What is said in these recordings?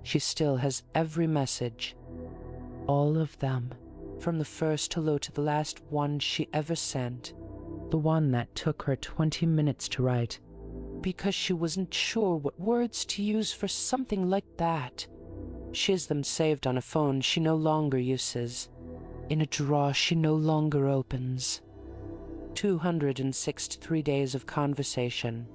She still has every message. All of them. From the first hello to the last one she ever sent. The one that took her 20 minutes to write. Because she wasn't sure what words to use for something like that. She has them saved on a phone she no longer uses. In a drawer she no longer opens. 263 days of conversation.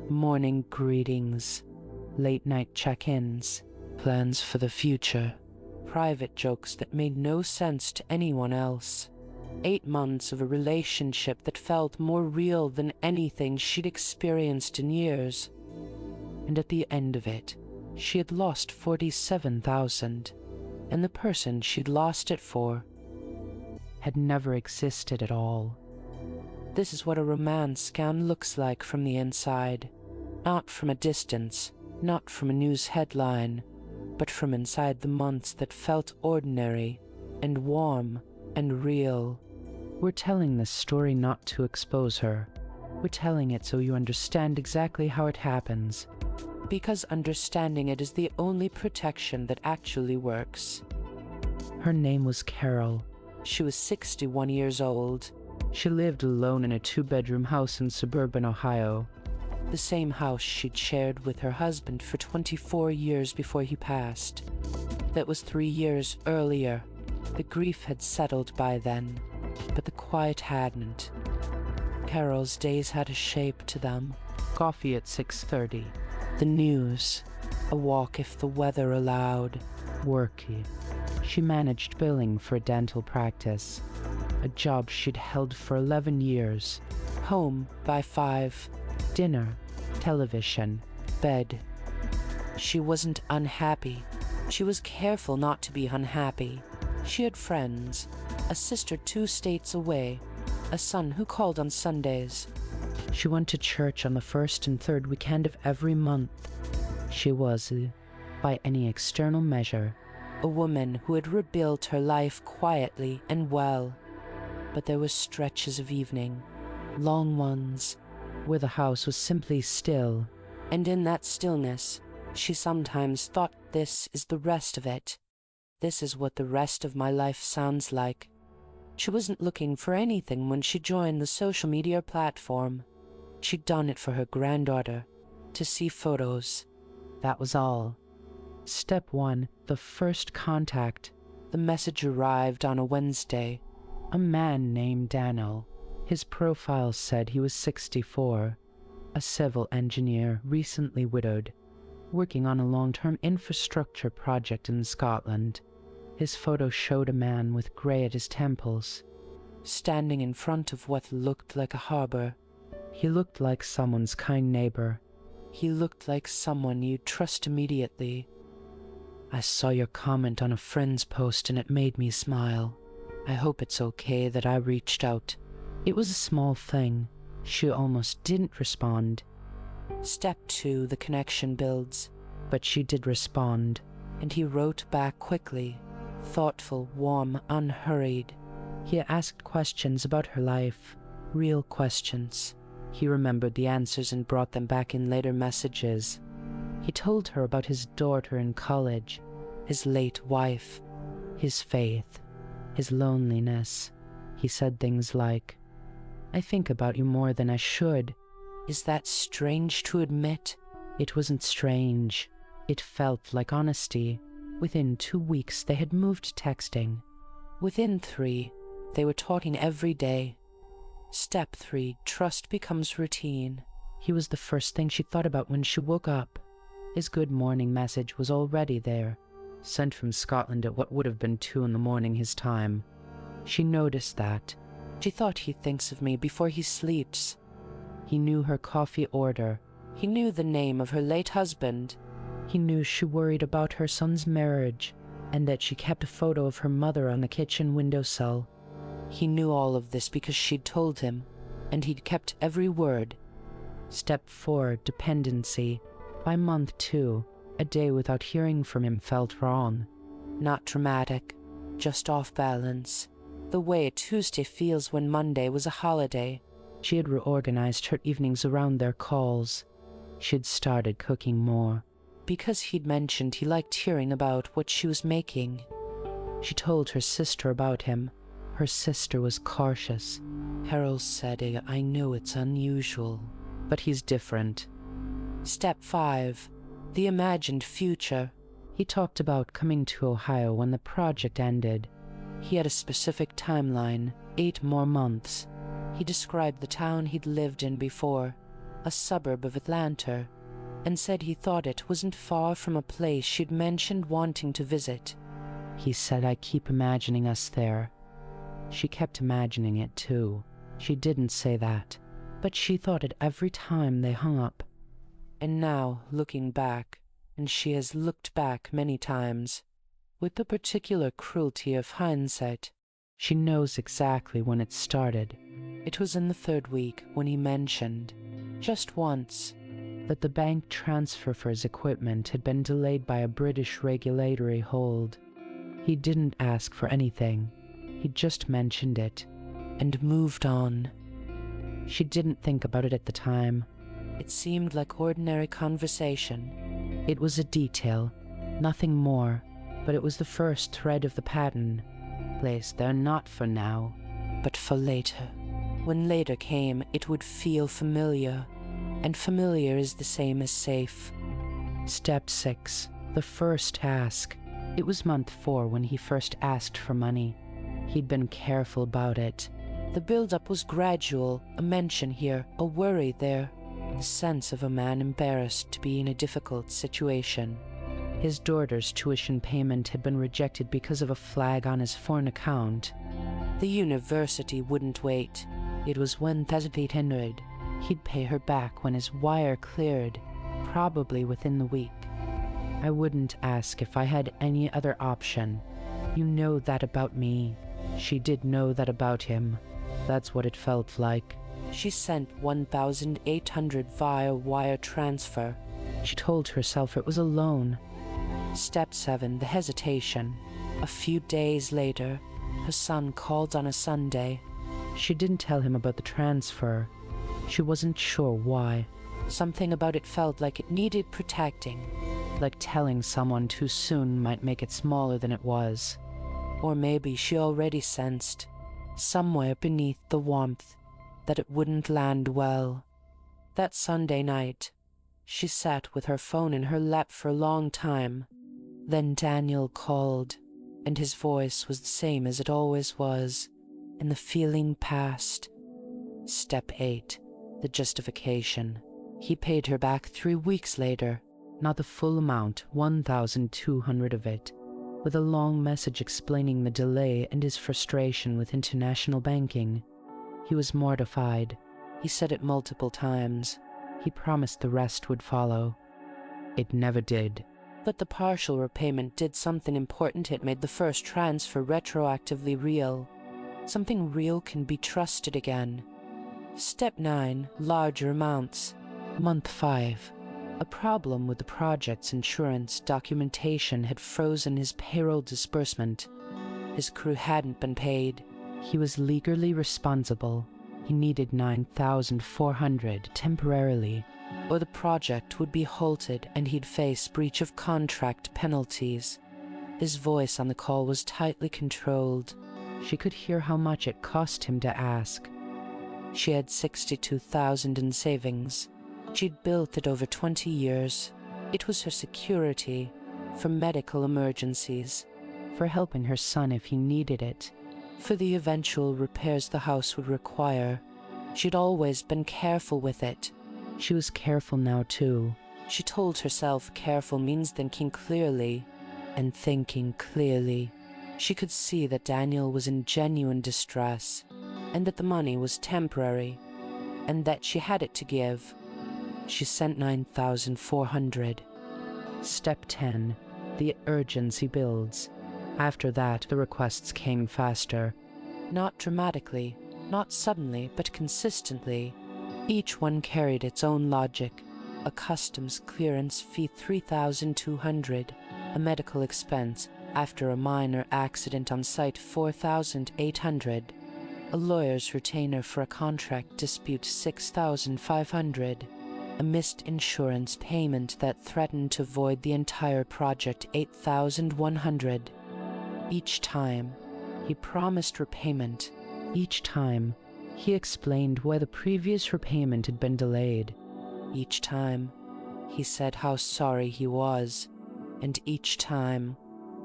Morning greetings. Late night check-ins. Plans for the future. Private jokes that made no sense to anyone else. 8 months of a relationship that felt more real than anything she'd experienced in years. And at the end of it, she had lost 47,000, and the person she'd lost it for had never existed at all. This is what a romance scan looks like from the inside. Not from a distance, not from a news headline, but from inside the months that felt ordinary and warm and real. We're telling this story not to expose her. We're telling it so you understand exactly how it happens. Because understanding it is the only protection that actually works. Her name was Carol. She was 61 years old. She lived alone in a 2-bedroom house in suburban Ohio. The same house she'd shared with her husband for 24 years before he passed. That was 3 years earlier. The grief had settled by then, but the quiet hadn't. Carol's days had a shape to them. Coffee at 6:30. The news. A walk if the weather allowed. Worky. She managed billing for a dental practice. A job she'd held for 11 years. Home by 5. Dinner, television, bed. She wasn't unhappy. She was careful not to be unhappy. She had friends, a sister 2 states away, a son who called on Sundays. She went to church on the 1st and 3rd weekend of every month. She was, by any external measure, a woman who had rebuilt her life quietly and well. But there were stretches of evening, long ones, where the house was simply still, and in that stillness, she sometimes thought, this is the rest of it. This is what the rest of my life sounds like. She wasn't looking for anything when she joined the social media platform. She'd done it for her granddaughter, to see photos. That was all. Step 1, the first contact. The message arrived on a Wednesday. A man named Daniel. His profile said he was 64, a civil engineer, recently widowed, working on a long-term infrastructure project in Scotland. His photo showed a man with grey at his temples, standing in front of what looked like a harbour. He looked like someone's kind neighbour. He looked like someone you'd trust immediately. I saw your comment on a friend's post and it made me smile. I hope it's okay that I reached out. It was a small thing. She almost didn't respond. Step 2, the connection builds. But she did respond, and he wrote back quickly, thoughtful, warm, unhurried. He asked questions about her life, real questions. He remembered the answers and brought them back in later messages. He told her about his daughter in college, his late wife, his faith, his loneliness. He said things like, I think about you more than I should. Is that strange to admit? It wasn't strange. It felt like honesty. Within 2 weeks, they had moved texting. Within 3, they were talking every day. Step 3, trust becomes routine. He was the first thing she thought about when she woke up. His good morning message was already there, sent from Scotland at what would have been 2 a.m. his time. She noticed that. She thought he thinks of me before he sleeps. He knew her coffee order. He knew the name of her late husband. He knew she worried about her son's marriage, and that she kept a photo of her mother on the kitchen windowsill. He knew all of this because she'd told him, and he'd kept every word. Step 4, dependency. By month 2, a day without hearing from him felt wrong. Not dramatic, just off balance. The way a Tuesday feels when Monday was a holiday. She had reorganized her evenings around their calls. She'd started cooking more. because he'd mentioned he liked hearing about what she was making. She told her sister about him. Her sister was cautious. Harold said, I know it's unusual, but he's different. Step 5. The imagined future. He talked about coming to Ohio when the project ended. He had a specific timeline, 8 more months. He described the town he'd lived in before, a suburb of Atlanta, and said he thought it wasn't far from a place she'd mentioned wanting to visit. He said, I keep imagining us there. She kept imagining it too. She didn't say that, but she thought it every time they hung up. And now, looking back, and she has looked back many times, with the particular cruelty of hindsight, she knows exactly when it started. It was in the 3rd week when he mentioned, just once, that the bank transfer for his equipment had been delayed by a British regulatory hold. He didn't ask for anything. He just mentioned it and moved on. She didn't think about it at the time. It seemed like ordinary conversation. It was a detail, nothing more, but it was the first thread of the pattern, placed there not for now, but for later. When later came, it would feel familiar, and familiar is the same as safe. Step 6. The first task. It was month 4 when he first asked for money. He'd been careful about it. The build-up was gradual, a mention here, a worry there, the sense of a man embarrassed to be in a difficult situation. His daughter's tuition payment had been rejected because of a flag on his foreign account. The university wouldn't wait. It was 1,800. He'd pay her back when his wire cleared, probably within the week. I wouldn't ask if I had any other option. You know that about me. She did know that about him. That's what it felt like. She sent 1,800 via wire transfer. She told herself it was a loan. Step 7. The hesitation. A few days later, her son called on a Sunday. She didn't tell him about the transfer. She wasn't sure why. Something about it felt like it needed protecting. Like telling someone too soon might make it smaller than it was. Or maybe she already sensed, somewhere beneath the warmth, that it wouldn't land well. That Sunday night, she sat with her phone in her lap for a long time. Then Daniel called, and his voice was the same as it always was, and the feeling passed. Step 8. The justification. He paid her back 3 weeks later, not the full amount, 1,200 of it, with a long message explaining the delay and his frustration with international banking. He was mortified. He said it multiple times. He promised the rest would follow. It never did. But the partial repayment did something important. It made the first transfer retroactively real. Something real can be trusted again. Step 9. Larger amounts. Month 5. A problem with the project's insurance documentation had frozen his payroll disbursement. His crew hadn't been paid. He was legally responsible. He needed 9,400 temporarily, or the project would be halted and he'd face breach of contract penalties. His voice on the call was tightly controlled. She could hear how much it cost him to ask. She had 62,000 in savings. She'd built it over 20 years. It was her security, for medical emergencies, for helping her son if he needed it, for the eventual repairs the house would require. She'd always been careful with it. She was careful now, too. She told herself careful means thinking clearly, and thinking clearly. She could see that Daniel was in genuine distress, and that the money was temporary, and that she had it to give. She sent 9,400. Step 10. The urgency builds. After that, the requests came faster. Not dramatically, not suddenly, but consistently. Each one carried its own logic. A customs clearance fee 3,200. A medical expense, after a minor accident on site, 4,800. A lawyer's retainer for a contract dispute, 6,500. a missed insurance payment that threatened to void the entire project 8,100. Each time, he promised repayment. Each time, he explained why the previous repayment had been delayed. Each time, he said how sorry he was. And each time,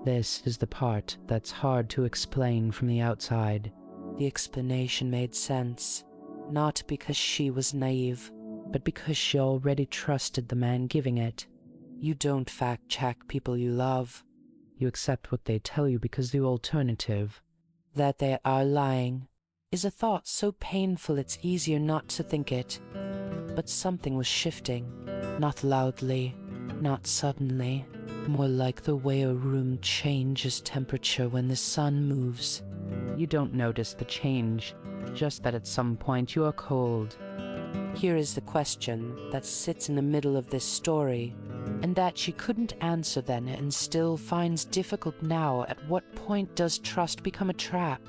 this is the part that's hard to explain from the outside. The explanation made sense, not because she was naive, but because she already trusted the man giving it. You don't fact-check people you love. You accept what they tell you because the alternative, that they are lying, is a thought so painful it's easier not to think it. But something was shifting, not loudly, not suddenly, more like the way a room changes temperature when the sun moves. You don't notice the change, just that at some point you are cold. Here is the question that sits in the middle of this story, and that she couldn't answer then and still finds difficult now. At what point does trust become a trap?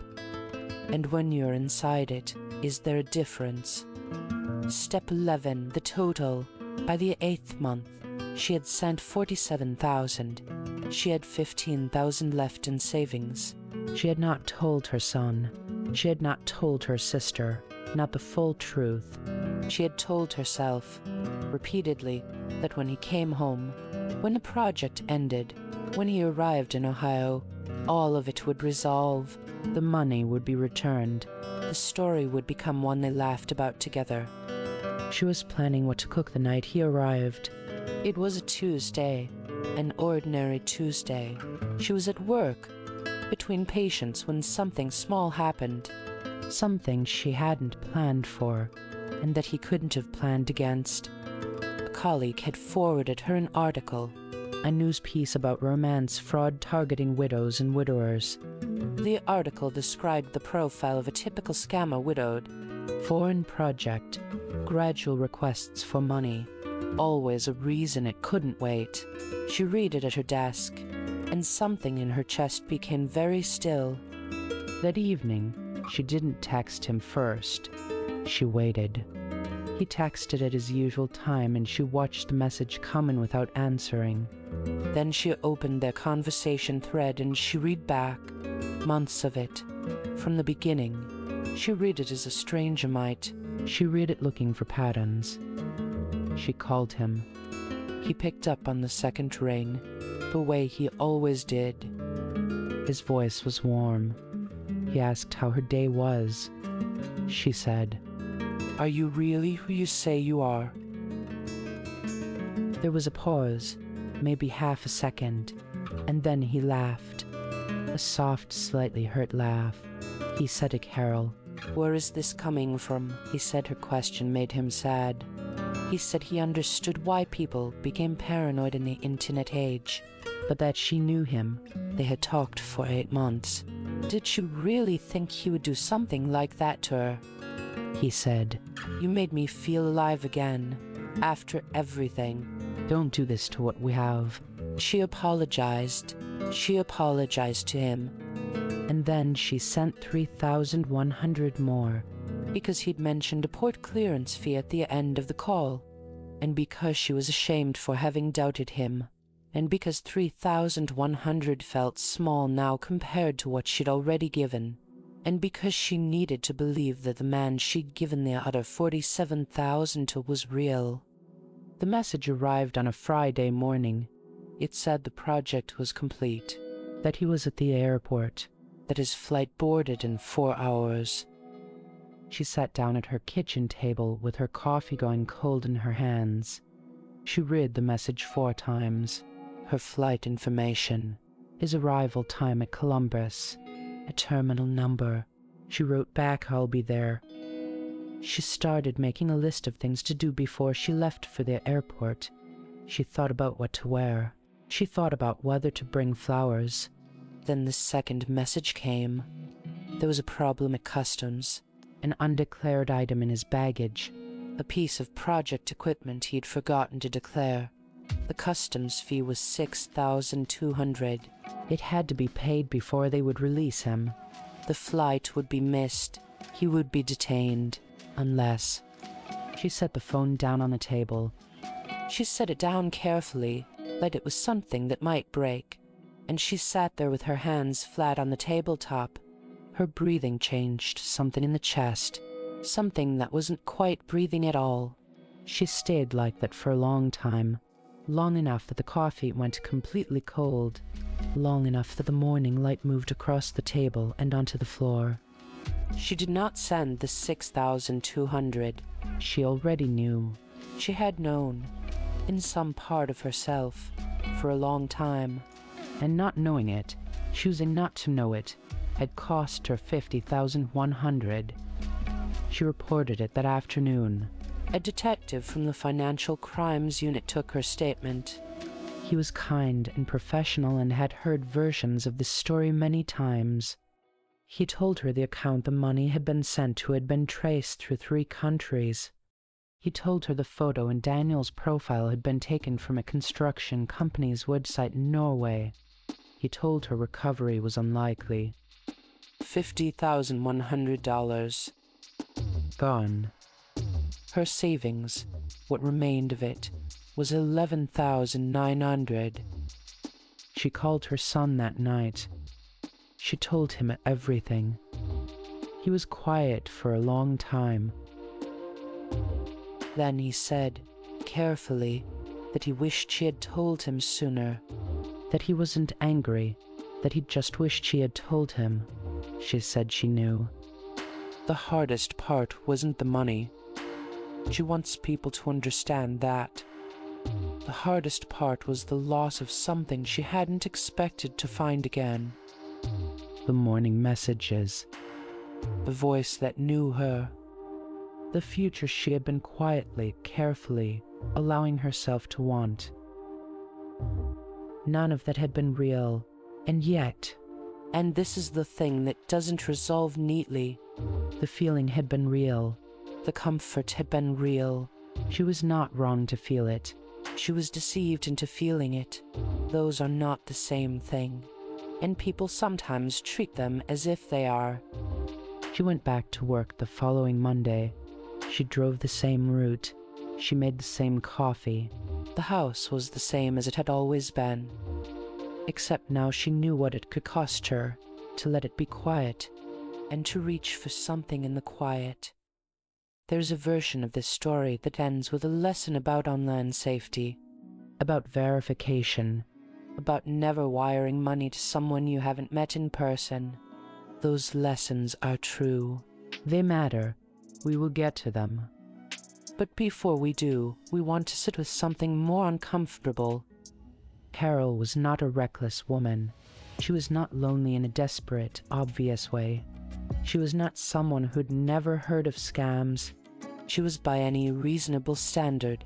And when you're inside it, is there a difference? Step 11, the total. By the 8th month, she had sent 47,000. She had 15,000 left in savings. She had not told her son. She had not told her sister, not the full truth. She had told herself, repeatedly, that when he came home, when the project ended, when he arrived in Ohio, all of it would resolve. The money would be returned. The story would become one they laughed about together. She was planning what to cook the night he arrived. It was a Tuesday, an ordinary Tuesday. She was at work, between patients, when something small happened. Something she hadn't planned for, and that he couldn't have planned against. A colleague had forwarded her an article, a news piece about romance fraud targeting widows and widowers. The article described the profile of a typical scammer widowed. Foreign project, gradual requests for money, always a reason it couldn't wait. She read it at her desk, and something in her chest became very still. That evening, she didn't text him first. She waited. He texted at his usual time, and she watched the message come in without answering. Then she opened their conversation thread and she read back, months of it, from the beginning. She read it as a stranger might. She read it looking for patterns. She called him. He picked up on the second ring, the way he always did. His voice was warm. He asked how her day was. She said, "Are you really who you say you are?" There was a pause, maybe half a second, and then he laughed. A soft, slightly hurt laugh. He said to Carol, "Where is this coming from?" He said her question made him sad. He said he understood why people became paranoid in the internet age, but that she knew him. They had talked for 8 months. Did she really think he would do something like that to her? He said, "You made me feel alive again, after everything. Don't do this to what we have." She apologized. She apologized to him. And then she sent 3,100 more, because he'd mentioned a port clearance fee at the end of the call, and because she was ashamed for having doubted him, and because 3,100 felt small now compared to what she'd already given, and because she needed to believe that the man she'd given the other 47,000 to was real. The message arrived on a Friday morning. It said the project was complete, that he was at the airport, that his flight boarded in 4 hours. She sat down at her kitchen table with her coffee going cold in her hands. She read the message 4 times. Her flight information, his arrival time at Columbus, a terminal number. She wrote back, "I'll be there." She started making a list of things to do before she left for the airport. She thought about what to wear. She thought about whether to bring flowers. Then the second message came. There was a problem at customs, an undeclared item in his baggage, a piece of project equipment he'd forgotten to declare. The customs fee was 6,200. It had to be paid before they would release him. The flight would be missed. He would be detained, unless... She set the phone down on the table. She set it down carefully, like it was something that might break, and she sat there with her hands flat on the tabletop. Her breathing changed, something in the chest, something that wasn't quite breathing at all. She stayed like that for a long time, long enough that the coffee went completely cold, long enough that the morning light moved across the table and onto the floor. She did not send the 6,200. She already knew. She had known, in some part of herself, for a long time. And not knowing it, choosing not to know it, had cost her 50,100. She reported it that afternoon. A detective from the Financial Crimes Unit took her statement. He was kind and professional and had heard versions of this story many times. He told her the account the money had been sent to had been traced through 3 countries. He told her the photo in Daniel's profile had been taken from a construction company's website in Norway. He told her recovery was unlikely. $50,100. Gone. Her savings, what remained of it, was 11,900. She called her son that night. She told him everything. He was quiet for a long time. Then he said, carefully, that he wished she had told him sooner, that he wasn't angry, that he just wished she had told him. She said she knew. The hardest part wasn't the money. She wants people to understand that. The hardest part was the loss of something she hadn't expected to find again. The morning messages. The voice that knew her. The future she had been quietly, carefully, allowing herself to want. None of that had been real, and yet, and this is the thing that doesn't resolve neatly, the feeling had been real. The comfort had been real. She was not wrong to feel it. She was deceived into feeling it. Those are not the same thing, and people sometimes treat them as if they are. She went back to work the following Monday. She drove the same route. She made the same coffee. The house was the same as it had always been, except now she knew what it could cost her to let it be quiet and to reach for something in the quiet. There's a version of this story that ends with a lesson about online safety, about verification, about never wiring money to someone you haven't met in person. Those lessons are true. They matter. We will get to them. But before we do, we want to sit with something more uncomfortable. Carol was not a reckless woman. She was not lonely in a desperate, obvious way. She was not someone who'd never heard of scams. She was, by any reasonable standard,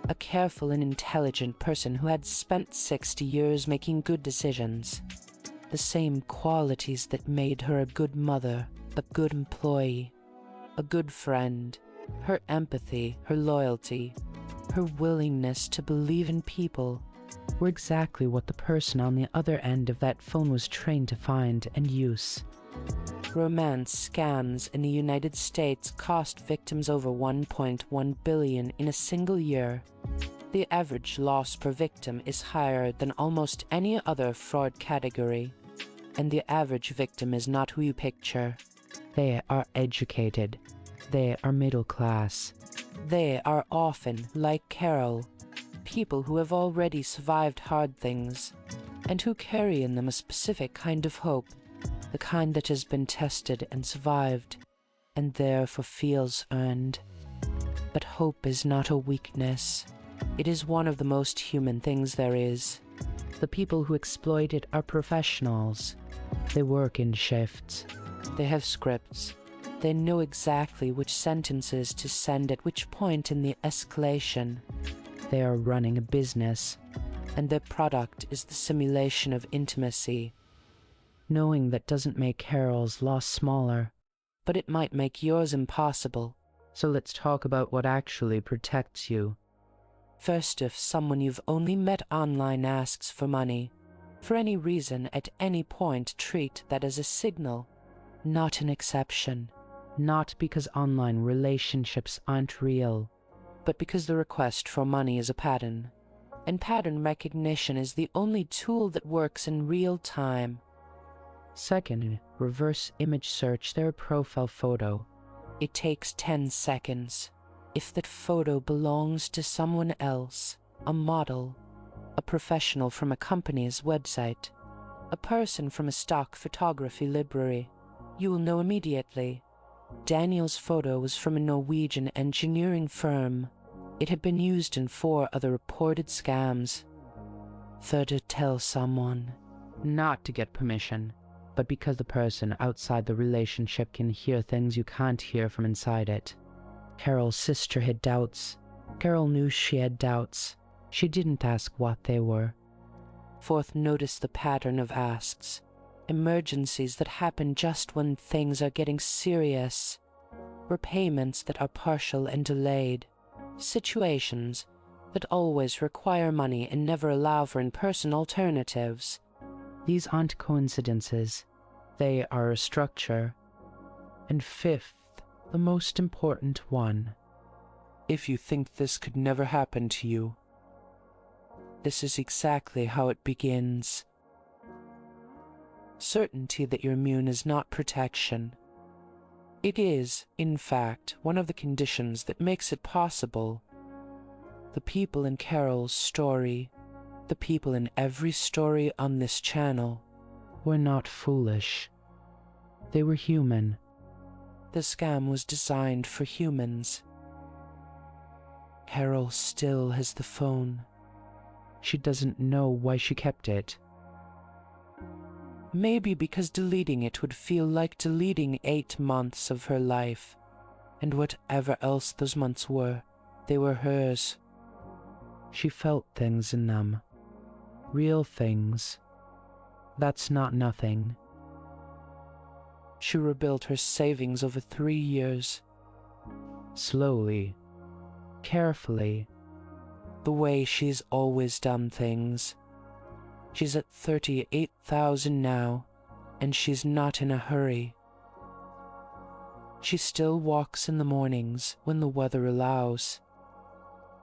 a careful and intelligent person who had spent 60 years making good decisions. The same qualities that made her a good mother, a good employee, a good friend. Her empathy, her loyalty, her willingness to believe in people were exactly what the person on the other end of that phone was trained to find and use. Romance scams in the United States cost victims over $1.1 billion in a single year. The average loss per victim is higher than almost any other fraud category. And the average victim is not who you picture. They are educated. They are middle class. They are often, like Carol, people who have already survived hard things, and who carry in them a specific kind of hope, the kind that has been tested and survived, and therefore feels earned. But hope is not a weakness. It is one of the most human things there is. The people who exploit it are professionals. They work in shifts. They have scripts. They know exactly which sentences to send at which point in the escalation. They are running a business, and their product is the simulation of intimacy. Knowing that doesn't make Carol's loss smaller, but it might make yours impossible. So let's talk about what actually protects you. First, if someone you've only met online asks for money, for any reason at any point, treat that as a signal, not an exception. Not because online relationships aren't real, but because the request for money is a pattern, and pattern recognition is the only tool that works in real time. Second, reverse image search their profile photo. It takes 10 seconds. If that photo belongs to someone else, a model, a professional from a company's website, a person from a stock photography library, you will know immediately. Daniel's photo was from a Norwegian engineering firm. It had been used in 4 other reported scams. Third, to tell someone. Not to get permission, but because the person outside the relationship can hear things you can't hear from inside it. Carol's sister had doubts. Carol knew she had doubts. She didn't ask what they were. Fourth, notice the pattern of asks. Emergencies that happen just when things are getting serious. Repayments that are partial and delayed. Situations that always require money and never allow for in-person alternatives. These aren't coincidences. They are a structure. And fifth, the most important one. If you think this could never happen to you, this is exactly how it begins. Certainty that you're immune is not protection. It is, in fact, one of the conditions that makes it possible. The people in Carol's story, the people in every story on this channel, were not foolish. They were human. The scam was designed for humans. Carol still has the phone. She doesn't know why she kept it. Maybe because deleting it would feel like deleting 8 months of her life, and whatever else those months were, they were hers. She felt things in them. Real things. That's not nothing. She rebuilt her savings over 3 years. Slowly. Carefully. The way she's always done things. She's at 38,000 now, and she's not in a hurry. She still walks in the mornings when the weather allows.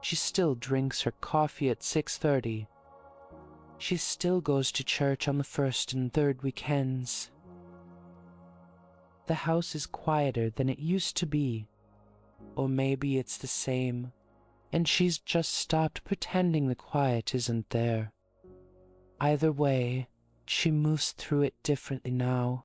She still drinks her coffee at 6:30. She still goes to church on the 1st and 3rd weekends. The house is quieter than it used to be. Or maybe it's the same, and she's just stopped pretending the quiet isn't there. Either way, she moves through it differently now.